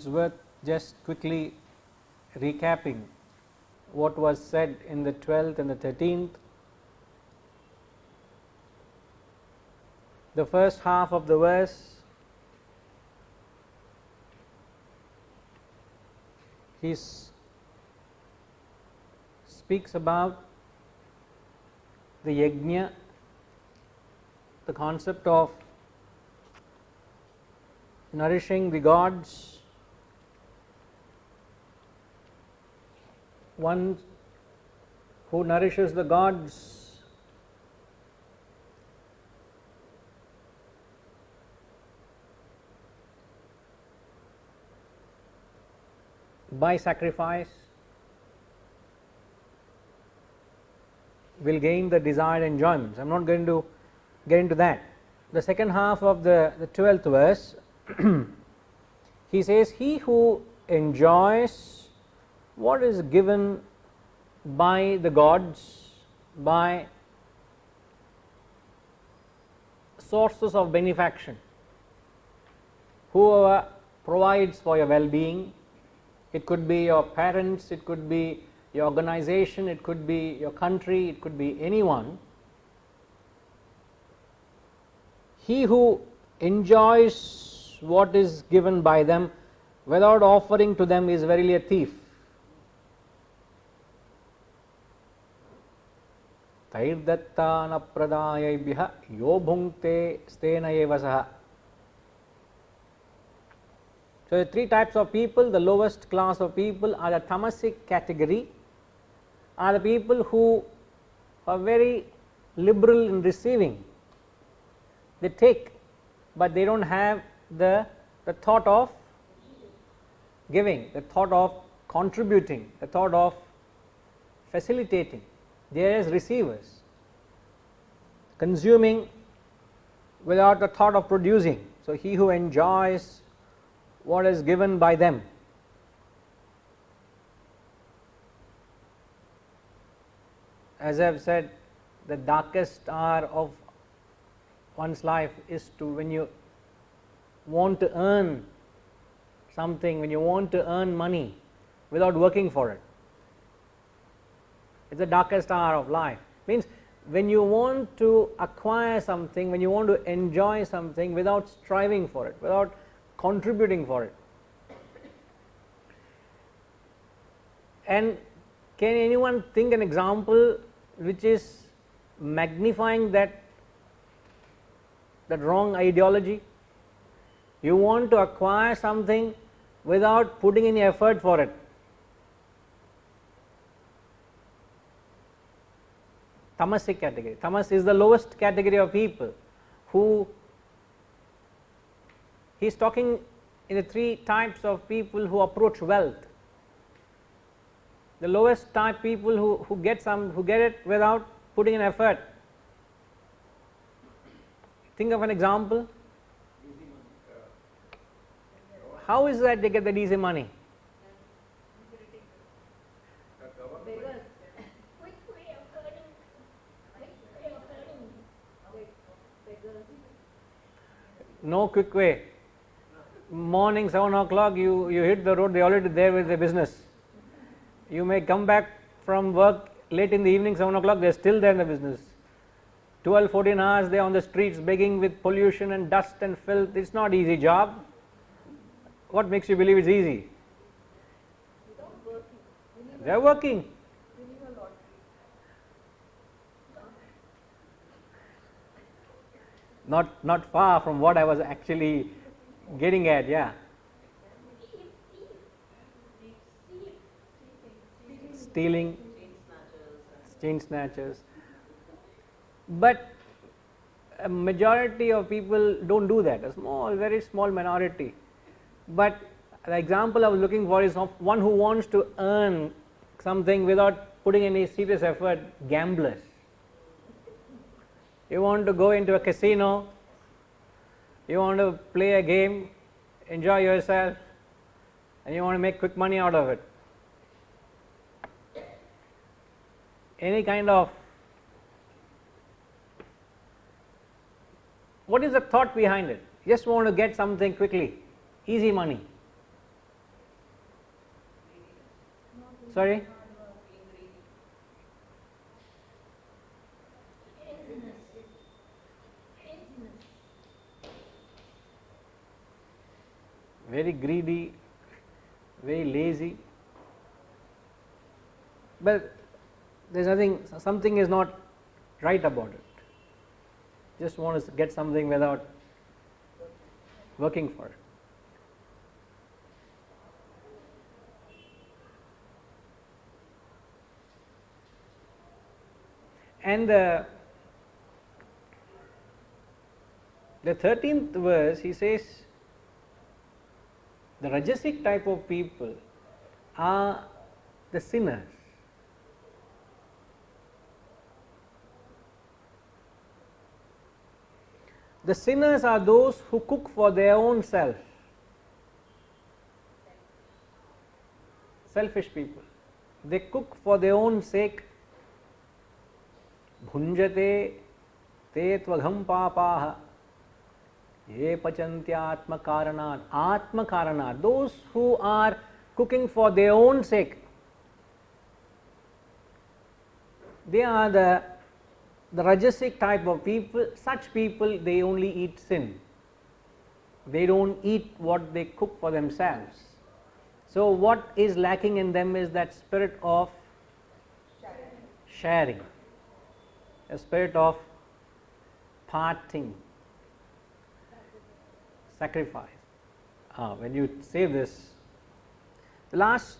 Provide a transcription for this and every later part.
it's worth just quickly recapping what was said in the 12th and the 13th. The first half of the verse, he speaks about the yajna, the concept of nourishing the gods. One who nourishes the gods by sacrifice will gain the desired enjoyments. I am not going to get into that. The second half of the 12th verse, he says, he who enjoys what is given by the gods, by sources of benefaction, whoever provides for your well-being, it could be your parents, it could be your organization, it could be your country, it could be anyone. He who enjoys what is given by them without offering to them is verily a thief. Tairdattana pradayabhya yo bhunkte stena eva saha. So, the three types of people, the lowest class of people are the tamasic category, are the people who are very liberal in receiving. They take, but they do not have the thought of giving, the thought of contributing, the thought of facilitating. They are as receivers, consuming without the thought of producing. So, he who enjoys what is given by them, as I have said, the darkest hour of one's life is to when you want to earn something, when you want to earn money without working for it. It is the darkest hour of life. Means when you want to acquire something, when you want to enjoy something without striving for it, without contributing for it. And can anyone think an example which is magnifying that wrong ideology? You want to acquire something without putting any effort for it. Tamasic category. Tamas is the lowest category of people who, he is talking in the three types of people who approach wealth. The lowest type people who get it without putting an effort. Think of an example. How is that they get that easy money? No quick way. Morning 7 o'clock you hit the road, they are already there with the business. You may come back from work late in the evening, 7 o'clock, they are still there in the business. 12, 14 hours they are on the streets begging with pollution and dust and filth. It is not easy job. What makes you believe it is easy? They are working. Not far from what I was actually getting at, yeah. Stealing, chain snatchers. But a majority of people do not do that, a small, very small minority. But the example I was looking for is of one who wants to earn something without putting any serious effort, gamblers. You want to go into a casino, you want to play a game, enjoy yourself, and you want to make quick money out of it. Any kind of, what is the thought behind it? Just want to get something quickly, easy money. Sorry? Very greedy, very lazy, but there's nothing, something is not right about it. Just want to get something without working for it. And the 13th verse, he says, the rajasic type of people are the sinners. The sinners are those who cook for their own self. Selfish people. They cook for their own sake. Bhunjate te tvagham papaha ye pachantya karanat. Atma karanat. Those who are cooking for their own sake. They are the rajasic type of people. Such people, they only eat sin. They don't eat what they cook for themselves. So what is lacking in them is that spirit of sharing, a spirit of parting, sacrifice. When you say this, the last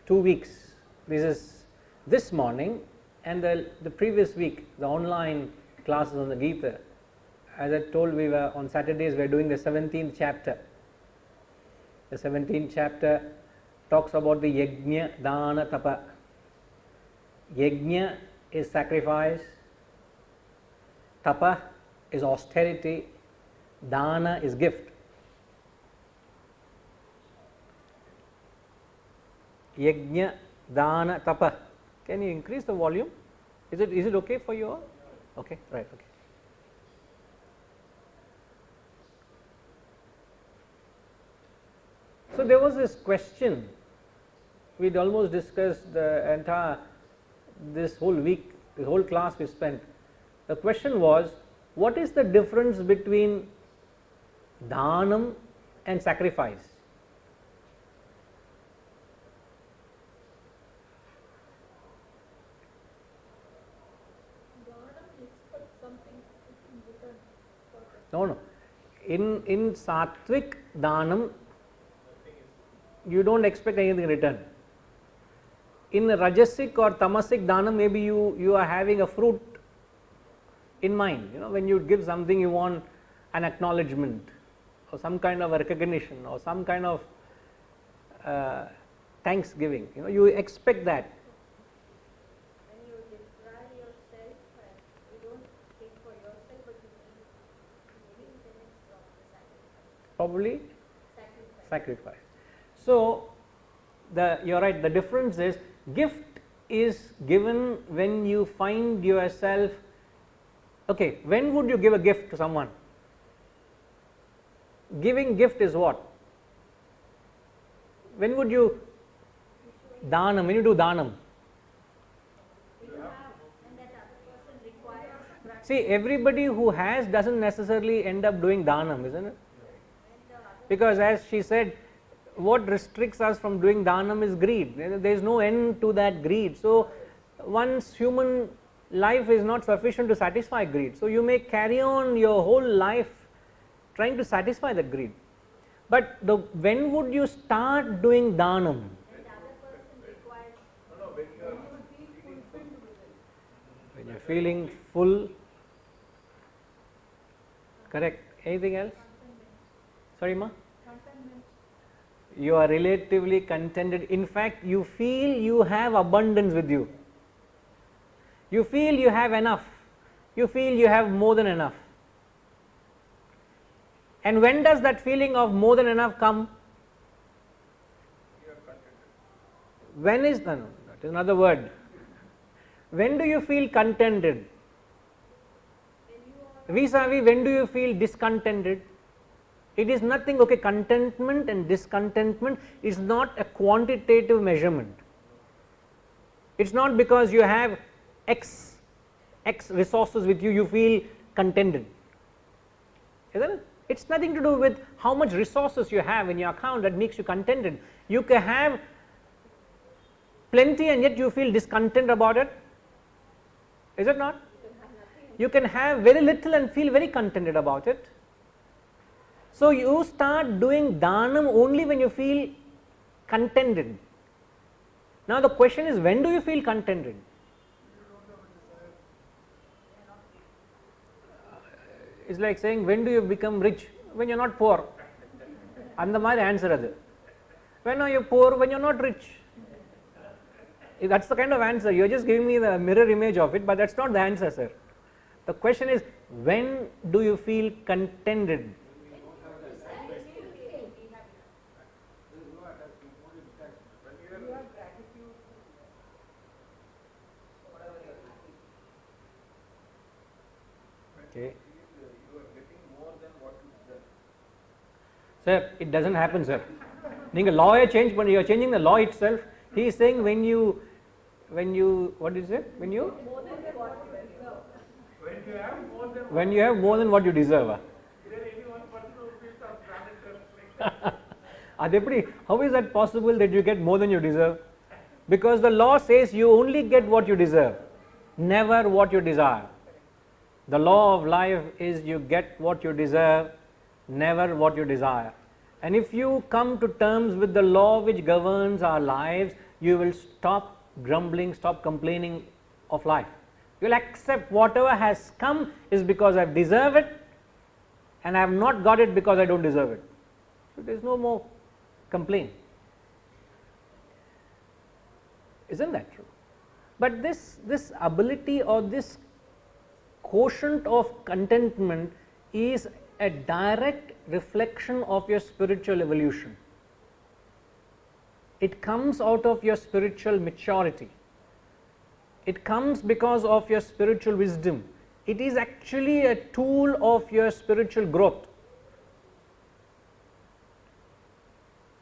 2 weeks, this morning and the previous week, the online classes on the Gita, as I told, we were on Saturdays, we are doing the 17th chapter. The 17th chapter talks about the yajna, dana, tapa. Yajna is sacrifice, tapa is austerity, dana is gift. Yajna, dana, tapa. Can you increase the volume? Is it okay for you all? Okay, right, okay. So there was this question, we'd almost discussed the entire, this whole week, the whole class we spent. The question was, what is the difference between dhanam and sacrifice? No. In sattvic dhanam, you don't expect anything in return. In rajasic or tamasic dhanam, maybe you are having a fruit in mind. You know, when you give something, you want an acknowledgement or some kind of a recognition or some kind of thanksgiving. You know, you expect that. When you deprive yourself, you don't take for yourself, but you maybe in the next of the sacrifice. Probably sacrifice. So you're right, the difference is gift is given when you find yourself. Okay, when would you give a gift to someone? Giving gift is what? When would you dhanam, when you do dhanam? See, everybody who has doesn't necessarily end up doing dhanam, isn't it? Because as she said, what restricts us from doing dhanam is greed. There is no end to that greed. So one's human life is not sufficient to satisfy greed. So you may carry on your whole life trying to satisfy that greed. But when would you start doing dhanam? When you're feeling full. Correct. Anything else? Sorry, ma? You are relatively contented. In fact, you feel you have abundance with you. You feel you have enough. You feel you have more than enough. And when does that feeling of more than enough come? When is, no, that is another word. When do you feel contented? Vis-a-vis, when do you feel discontented? It is nothing, okay, contentment and discontentment is not a quantitative measurement. It is not because you have X resources with you, you feel contented, isn't it? It is nothing to do with how much resources you have in your account that makes you contented. You can have plenty and yet you feel discontent about it, is it not? You can have very little and feel very contented about it. So you start doing dhanam only when you feel contented. Now the question is, when do you feel contented? It's like saying, when do you become rich? When you are not poor. அந்த மாதிரி answer அது. When are you poor? When you are not rich. That is the kind of answer. You are just giving me the mirror image of it, but that is not the answer, sir. The question is, when do you feel contented? Okay. Sir, it does not happen, sir. You are changing the law itself. He is saying when you what is it? When you have more than what you deserve. How is that possible that you get more than you deserve? Because the law says you only get what you deserve, never what you desire. The law of life is you get what you deserve, never what you desire. And if you come to terms with the law which governs our lives, you will stop grumbling, stop complaining of life. You will accept whatever has come is because I deserve it, and I have not got it because I don't deserve it. So there is no more complaint. Isn't that true? But this ability or this quotient of contentment is a direct reflection of your spiritual evolution. It comes out of your spiritual maturity. It comes because of your spiritual wisdom. It is actually a tool of your spiritual growth.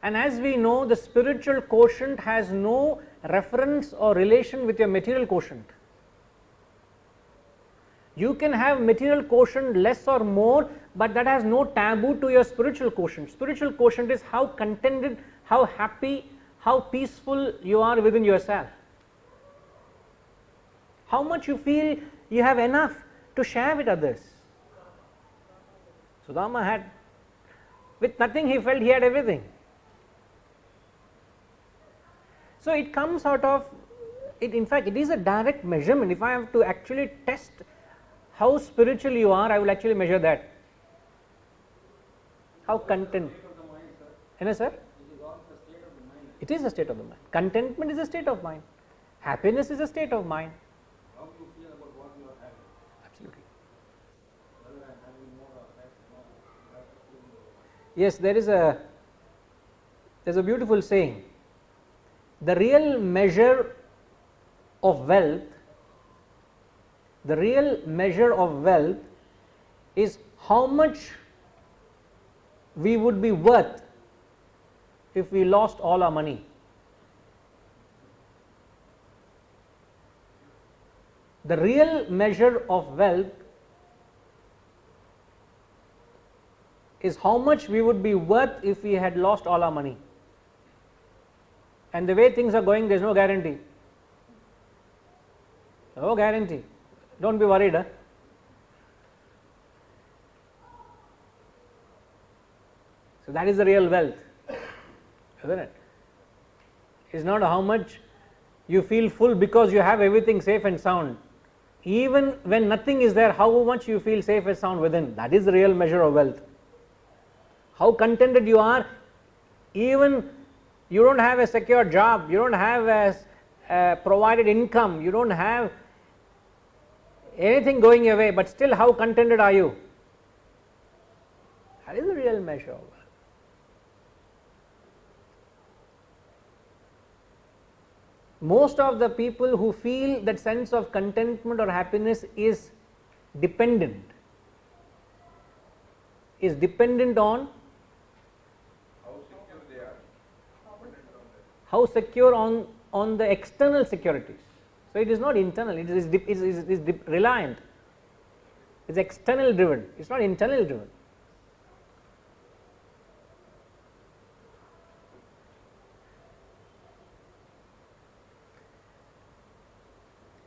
And as we know, the spiritual quotient has no reference or relation with your material quotient. You can have material quotient less or more, but that has no taboo to your spiritual quotient. Spiritual quotient is how contented, how happy, how peaceful you are within yourself. How much you feel you have enough to share with others. Sudama had, with nothing he felt he had everything. So it comes out of it. In fact, it is a direct measurement. If I have to actually test how spiritual you are, I will actually measure that. How content. Sir? It is a state of the mind. Contentment is a state of mind. Happiness is a state of mind. How do you feel about what you are having? Absolutely. Whether I am having more or less or not. Yes, there is a beautiful saying. The real measure of wealth, is how much we would be worth if we lost all our money. The real measure of wealth is how much we would be worth if we had lost all our money. And the way things are going, there is no guarantee. No guarantee. Don't be worried. So that is the real wealth, isn't it? It's not how much you feel full because you have everything safe and sound. Even when nothing is there, how much you feel safe and sound within. That is the real measure of wealth. How contented you are, even you don't have a secure job, you don't have a provided income, you don't have anything going your way, but still how contented are you? That is the real measure of wealth. Most of the people who feel that sense of contentment or happiness is dependent on how secure on the external securities. So it is not internal, it is reliant, it is external driven, it is not internal driven.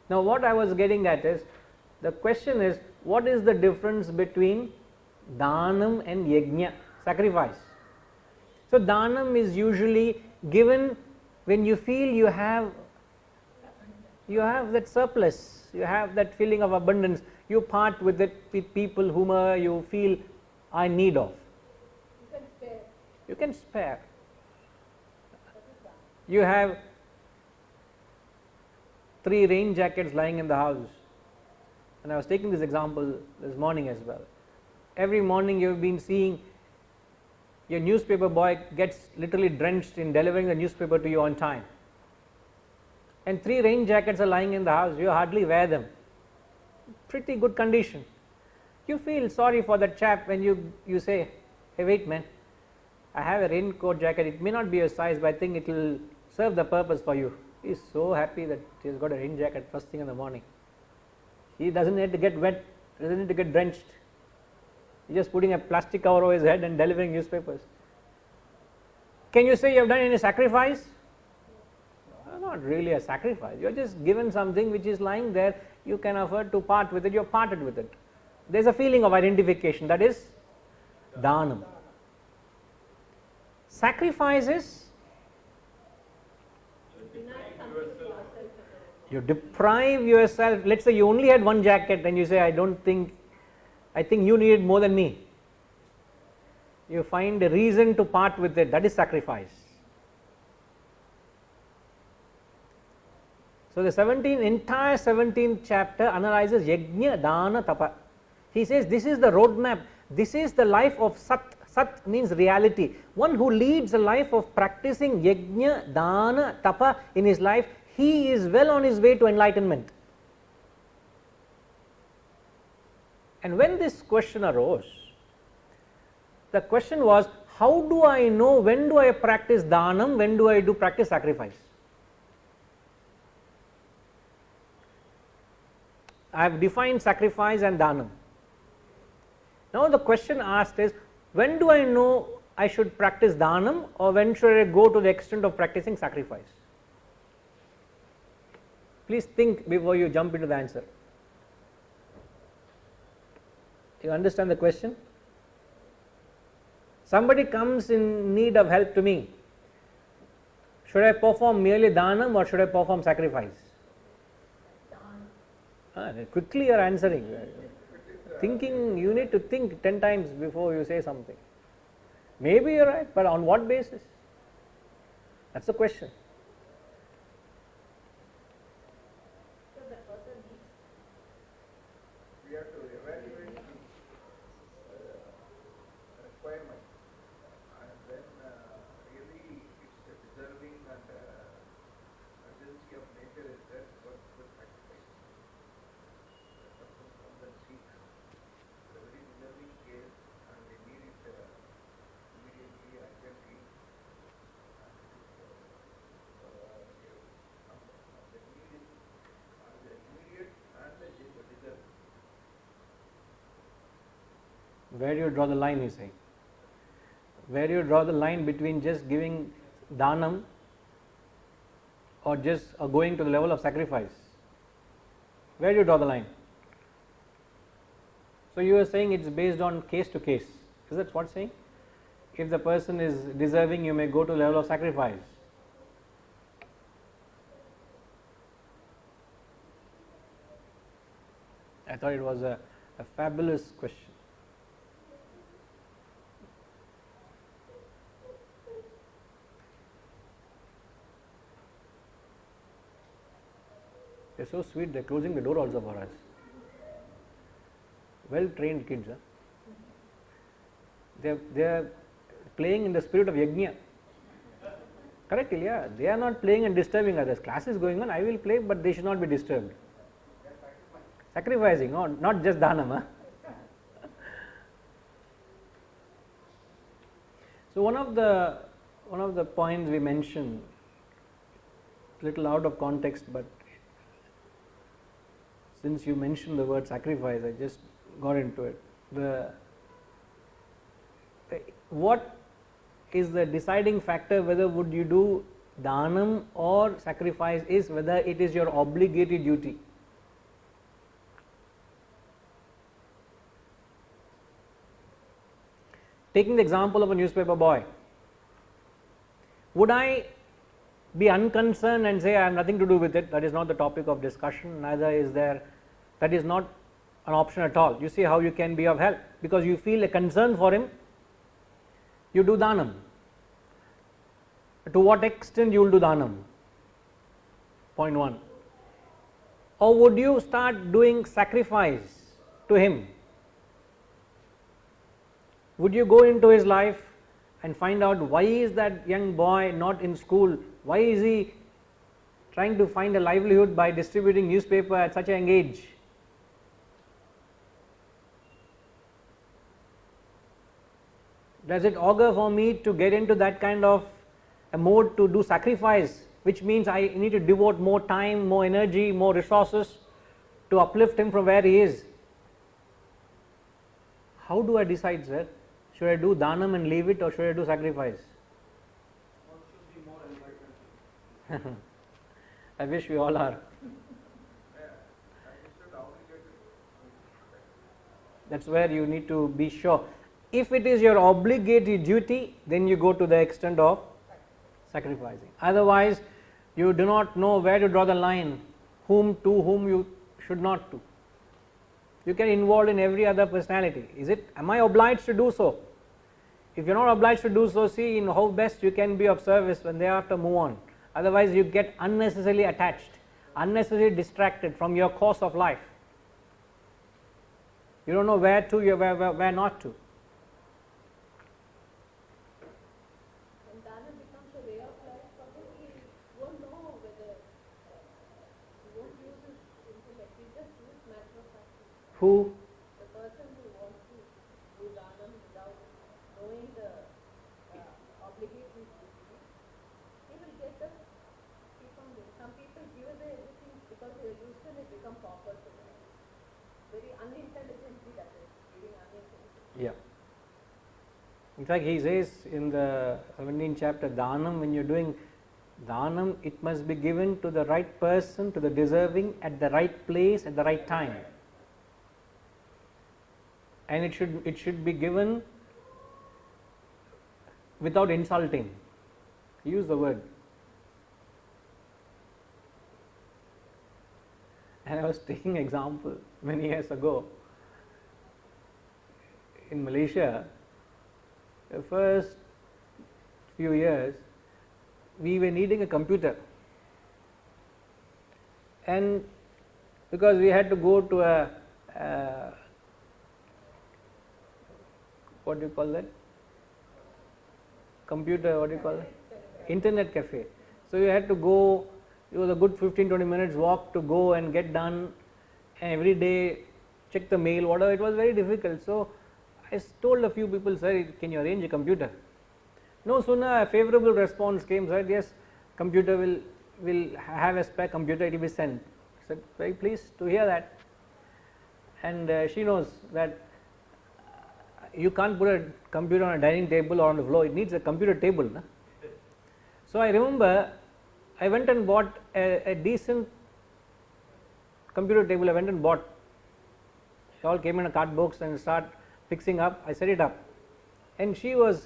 Now what I was getting at is, the question is, what is the difference between dhanam and yajna, sacrifice? So dhanam is usually given when you feel you have that surplus, you have that feeling of abundance, you part with it with people whom you feel are in need of. You can spare. You can spare. You have 3 rain jackets lying in the house, and I was taking this example this morning as well. Every morning you have been seeing your newspaper boy gets literally drenched in delivering the newspaper to you on time, and 3 rain jackets are lying in the house, you hardly wear them, pretty good condition. You feel sorry for that chap when you say, hey wait man, I have a raincoat jacket, it may not be your size but I think it will serve the purpose for you. He is so happy that he has got a rain jacket first thing in the morning. He doesn't need to get wet, doesn't need to get drenched. He is just putting a plastic cover over his head and delivering newspapers. Can you say you have done any sacrifice? No, not really a sacrifice. You are just given something which is lying there, you can afford to part with it, you have parted with it. There is a feeling of identification, that is dhanam. Sacrifice is you deprive yourself. Let us say you only had 1 jacket and you say, I think you need it more than me. You find a reason to part with it, that is sacrifice. So the entire 17th chapter analyzes yajna, dana, tapa. He says this is the roadmap, this is the life of sat. Sat means reality. One who leads a life of practicing yajna, dana, tapa in his life, he is well on his way to enlightenment. And when this question arose, the question was, how do I know when do I practice dhanam, when do I practice sacrifice? I have defined sacrifice and dhanam. Now the question asked is, when do I know I should practice dhanam, or when should I go to the extent of practicing sacrifice? Please think before you jump into the answer. You understand the question? Somebody comes in need of help to me. Should I perform merely dhanam or should I perform sacrifice? Quickly you are answering. Thinking, you need to think 10 times before you say something. Maybe you are right, but on what basis? That is the question. So the person needs. We have to evaluate the requirement, and then really it's deserving and urgency of nature is there to work with sacrifice. The person comes and seeks a very deserving case and they need it immediately, urgently, and the need is the immediate and the deserving. Where do you draw the line, you say? Where do you draw the line between just giving dhanam or just going to the level of sacrifice? Where do you draw the line? So you are saying it is based on case to case. Is that what saying? If the person is deserving, you may go to the level of sacrifice. I thought it was a fabulous question. They are so sweet, they are closing the door also for us. Well trained kids. They are playing in the spirit of yajna. Correctly, yeah. They are not playing and disturbing others. Class is going on, I will play, but they should not be disturbed. Sacrificing, not just dhanam. So one of the points we mentioned, little out of context, but since you mentioned the word sacrifice, I just got into it. What is the deciding factor whether would you do dhanam or sacrifice is whether it is your obligatory duty. Taking the example of a newspaper boy, would I be unconcerned and say I have nothing to do with it? That is not the topic of discussion, neither is there, that is not an option at all. You see how you can be of help because you feel a concern for him, you do dhanam. To what extent you will do dhanam? Point 1. Or would you start doing sacrifice to him? Would you go into his life and find out why is that young boy not in school? Why is he trying to find a livelihood by distributing newspaper at such a young age? Does it augur for me to get into that kind of a mode to do sacrifice, which means I need to devote more time, more energy, more resources to uplift him from where he is? How do I decide, sir? Should I do dhanam and leave it, or should I do sacrifice? One should be more enlightened. I wish we all are. That's where you need to be sure. If it is your obligatory duty, then you go to the extent of sacrificing. Otherwise, you do not know where to draw the line, whom you should not to. You can involve in every other personality. Is it? Am I obliged to do so? If you are not obliged to do so, see in how best you can be of service, when thereafter move on. Otherwise, you get unnecessarily attached, unnecessarily distracted from your course of life. You don't know where to, where not to. When dana becomes a way of life, probably he won't know whether he won't use his intellect, he just use matter of fact. Who? The person who wants to do dana without knowing the obligatory duty, he will get the keep on doing. Some people give away everything because they are used to it, become paupers. Very unintelligently that is, giving unintelligently. Yeah. In fact, he says in the 17th chapter, dhanam, when you are doing dhanam, it must be given to the right person, to the deserving, at the right place, at the right time. And it should be given without insulting. Use the word. And I was taking an example many years ago. In Malaysia, the first few years, we were needing a computer. And because we had to go to a what do you call that? Computer, what do you call it? Internet cafe. So you had to go, it was a good 15-20 minutes walk to go and get done, and every day check the mail, whatever. It was very difficult. So I told a few people, sir, can you arrange a computer? No sooner a favorable response came, sir, yes, computer will have a spare computer, it will be sent. I said, very pleased to hear that. And she knows that you can't put a computer on a dining table or on the floor, it needs a computer table. No? So I remember I went and bought a decent computer table. I went and bought. It all came in a card box and start fixing up. I set it up, and she was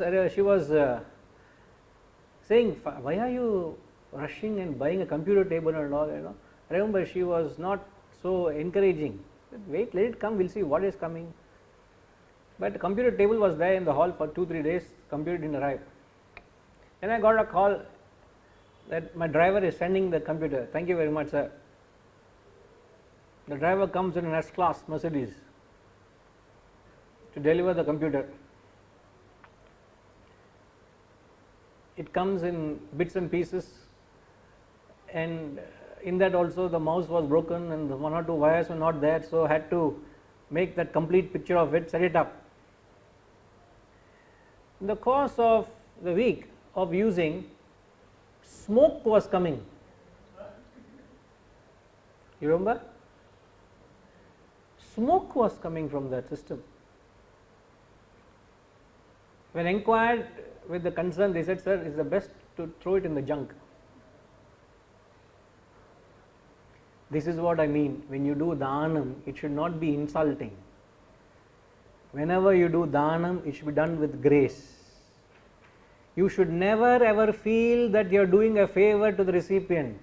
saying, "Why are you rushing and buying a computer table and all?" You know. I remember she was not so encouraging. Wait, let it come. We'll see what is coming. But the computer table was there in the hall for 2-3 days. Computer didn't arrive. And I got a call that my driver is sending the computer. Thank you very much, sir. The driver comes in an S-Class Mercedes to deliver the computer. It comes in bits and pieces, and in that also the mouse was broken and the 1 or 2 wires were not there, so I had to make that complete picture of it, set it up. In the course of the week of using, smoke was coming. You remember? smoke was coming from that system. When inquired with the concern, they said, sir, it's the best to throw it in the junk. This is what I mean. When you do dhanam, it should not be insulting. Whenever you do dhanam, it should be done with grace. You should never ever feel that you are doing a favor to the recipient.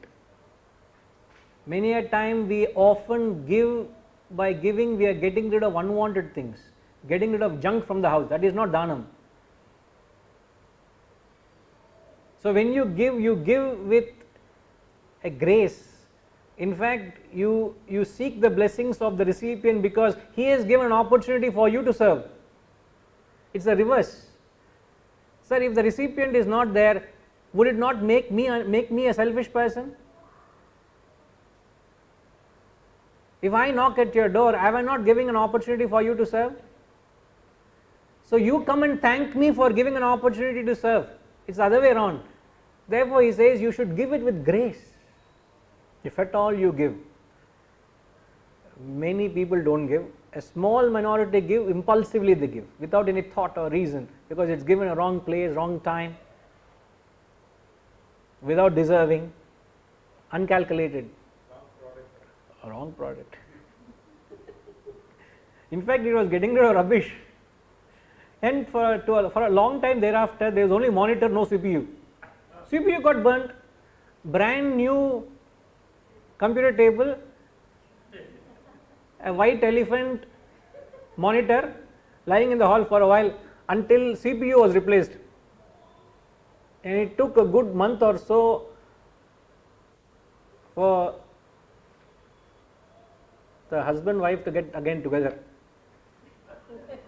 Many a time we often give, by giving we are getting rid of unwanted things, getting rid of junk from the house. That is not dhanam. So when you give with a grace. In fact, you seek the blessings of the recipient because he has given an opportunity for you to serve. It's the reverse. Sir, if the recipient is not there, would it not make me a selfish person? If I knock at your door, am I not giving an opportunity for you to serve? So you come and thank me for giving an opportunity to serve. It's the other way around. Therefore, he says you should give it with grace. If at all you give. Many people don't give. A small minority give, impulsively they give, without any thought or reason, because it's given a wrong place, wrong time, without deserving, uncalculated. Wrong product. In fact, it was getting rid of rubbish. And for a long time thereafter, there was only monitor, no CPU. CPU got burnt. Brand new computer table, a white elephant monitor lying in the hall for a while until CPU was replaced. And it took a good month or so for the husband wife to get again together.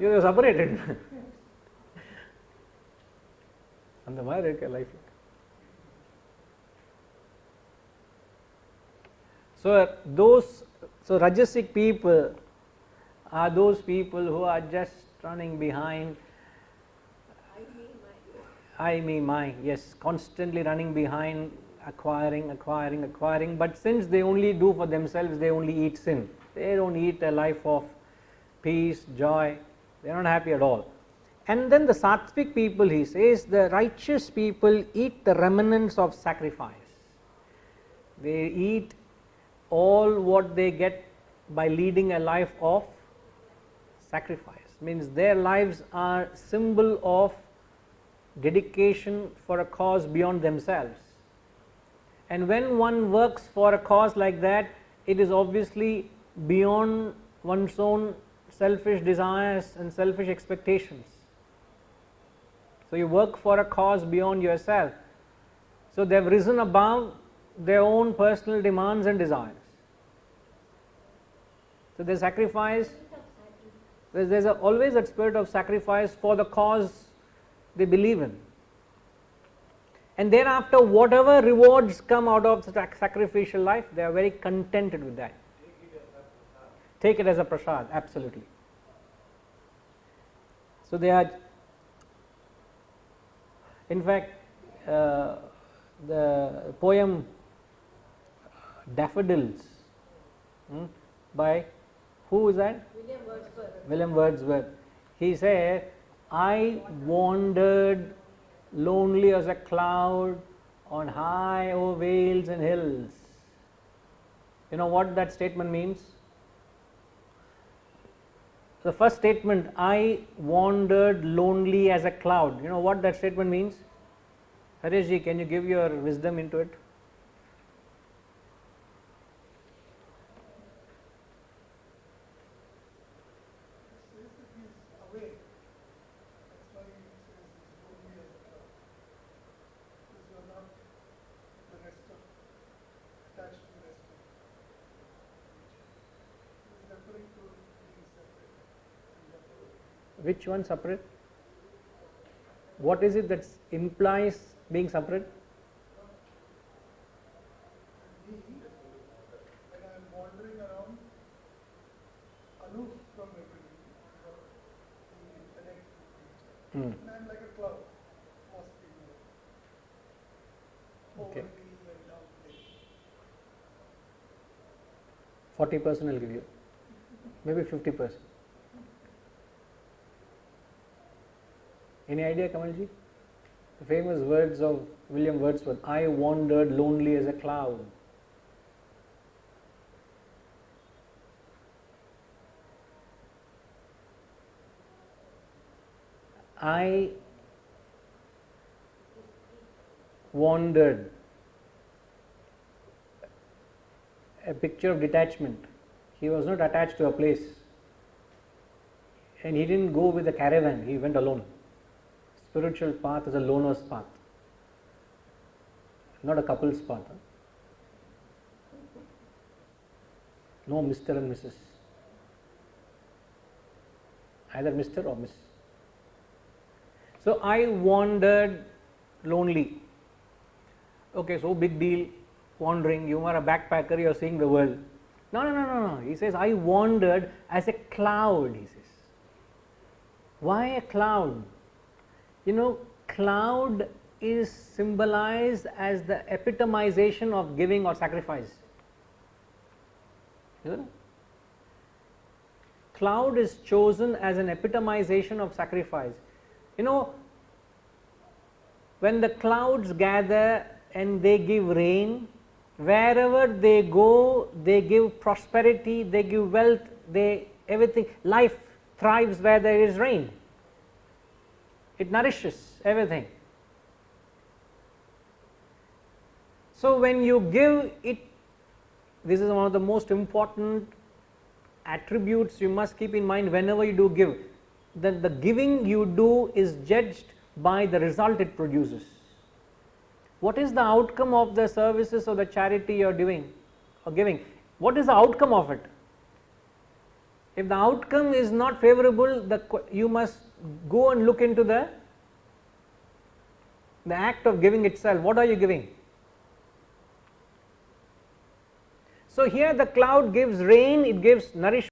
You were separated. And the marriage life. So Rajasic people are those people who are just running behind I, me, my, yes, constantly running behind, acquiring, but since they only do for themselves, they only eat sin. They don't eat a life of peace, joy, they are not happy at all. And then the sattvic people, he says, the righteous people eat the remnants of sacrifice. They eat all what they get by leading a life of sacrifice. Means their lives are symbol of dedication for a cause beyond themselves. And when one works for a cause like that, it is obviously beyond one's own selfish desires and selfish expectations. So you work for a cause beyond yourself. So they have risen above their own personal demands and desires. So they sacrifice. There's always that spirit of sacrifice for the cause they believe in. And thereafter, whatever rewards come out of the sacrificial life, they are very contented with that. Take it as a prasad, absolutely. So they are, in fact, the poem Daffodils by, who is that? William Wordsworth. He said, I wandered lonely as a cloud on high over vales and hills. You know what that statement means? The first statement, I wandered lonely as a cloud. You know what that statement means? Harishji, can you give your wisdom into it? Which one separate? What is it that implies being separate? When I am wandering around, aloof from everything, connect with nature. And I am like a cloud, must be over Okay. these and down there. 40% will give you. maybe 50%. Any idea, Kamalji? The famous words of William Wordsworth, I wandered lonely as a cloud. I wandered. A picture of detachment. He was not attached to a place. And he didn't go with a caravan, he went alone. Spiritual path is a loner's path, not a couple's path. No Mr. and Mrs. Either Mr. or Miss. So I wandered lonely. Okay, so big deal, wandering. You are a backpacker, you are seeing the world. No. He says, I wandered as a cloud, he says. Why a cloud? You know, cloud is symbolized as the epitomization of giving or sacrifice. Isn't it? Cloud is chosen as an epitomization of sacrifice. You know, when the clouds gather and they give rain, wherever they go, they give prosperity, they give wealth, they everything. Life thrives where there is rain. It nourishes everything. So when you give it, this is one of the most important attributes you must keep in mind whenever you do give. That the giving you do is judged by the result it produces. What is the outcome of the services or the charity you are doing or giving? What is the outcome of it? If the outcome is not favorable, you must go and look into the act of giving itself. What are you giving? So here the cloud gives rain, it gives nourishment.